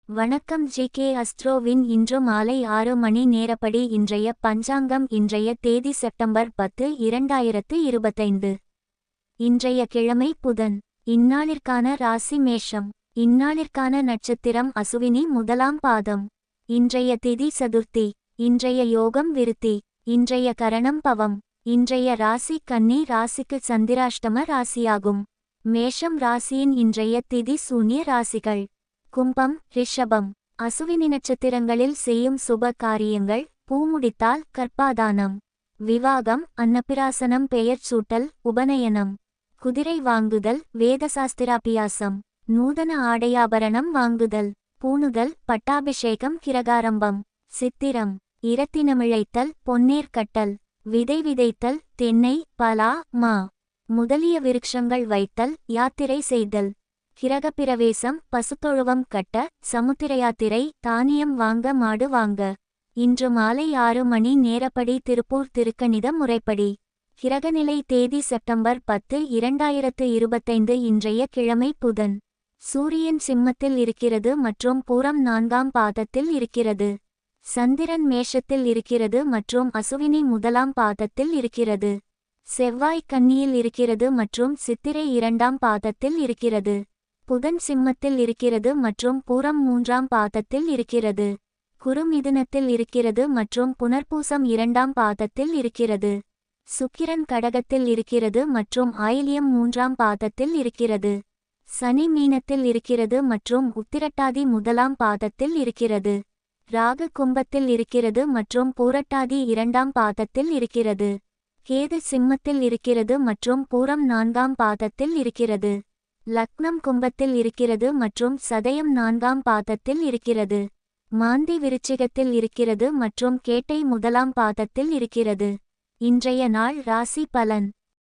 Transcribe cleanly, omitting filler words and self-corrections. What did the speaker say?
வணக்கம் ஜி.கே. அஸ்ட்ரோவின் இன்று மாலை 6 மணி நேரப்படி இன்றைய பஞ்சாங்கம். இன்றைய தேதி செப்டம்பர் 10, 2025. இன்றைய கிழமை புதன். இந்நாளிற்கான ராசி மேஷம். இந்நாளிற்கான நட்சத்திரம் அசுவினி முதலாம் பாதம். இன்றைய திதி சதுர்த்தி. இன்றைய யோகம் விருத்தி. இன்றைய கரணம் பவம். இன்றைய ராசி கன்னி ராசிக்கு சந்திராஷ்டம ராசியாகும். மேஷம் ராசியின் இன்றைய திதி சூன்ய ராசிகள். கும்பம், ரிஷபம். அசுவினி நட்சத்திரங்களில் செய்யும் சுப காரியங்கள்: பூமுடித்தால், கர்ப்பாதானம், விவாகம், அன்னப்பிராசனம், பெயர் சூட்டல், உபநயனம், குதிரை வாங்குதல், வேதசாஸ்திராபியாசம், நூதன ஆடையாபரணம் வாங்குதல், பூணுதல், பட்டாபிஷேகம், கிரகாரம்பம். சித்திரம். இரத்தினமிழைத்தல், பொன்னேர் கட்டல், விதை விதைத்தல், தென்னை, பலா, மா முதலிய விருட்சங்கள் வைத்தல், யாத்திரை செய்தல். கிரகப்பிரவேசம், பசுத்தொழுவம் கட்ட, சமுத்திர யாத்திரை, தானியம் வாங்க, மாடு வாங்க. இன்று மாலை 6 மணி நேரப்படி திருப்பூர் திருக்கணித முறைப்படி. கிரகநிலை தேதி செப்டம்பர் 10, 2025. இன்றைய கிழமை புதன். சூரியன் சிம்மத்தில் இருக்கிறது மற்றும் பூரம் 4ஆம் பாதத்தில் இருக்கிறது. சந்திரன் மேஷத்தில் இருக்கிறது மற்றும் அசுவினி முதலாம் பாதத்தில் இருக்கிறது. செவ்வாய் கன்னியில் இருக்கிறது மற்றும் சித்திரை 2ஆம் பாதத்தில் இருக்கிறது. புதன் சிம்மத்தில் இருக்கிறது மற்றும் பூரம் 3ஆம் பாதத்தில் இருக்கிறது. குரு மிதுனத்தில் இருக்கிறது மற்றும் புனர்பூசம் 2ஆம் பாதத்தில் இருக்கிறது. சுக்கிரன் கடகத்தில் இருக்கிறது மற்றும் ஆயில்யம் 3ஆம் பாதத்தில் இருக்கிறது. சனி மீனத்தில் இருக்கிறது மற்றும் உத்திரட்டாதி முதலாம் பாதத்தில் இருக்கிறது. ராகு கும்பத்தில் இருக்கிறது மற்றும் பூரட்டாதி 2ஆம் பாதத்தில் இருக்கிறது. கேது சிம்மத்தில் இருக்கிறது மற்றும் பூரம் 4ஆம் பாதத்தில் இருக்கிறது. லக்னம் கும்பத்தில் இருக்கிறது மற்றும் சதயம் 4ஆம் பாதத்தில் இருக்கிறது. மாந்தி விருச்சிகத்தில் இருக்கிறது மற்றும் கேட்டை முதலாம் பாதத்தில் இருக்கிறது. இன்றைய நாள் ராசி பலன்.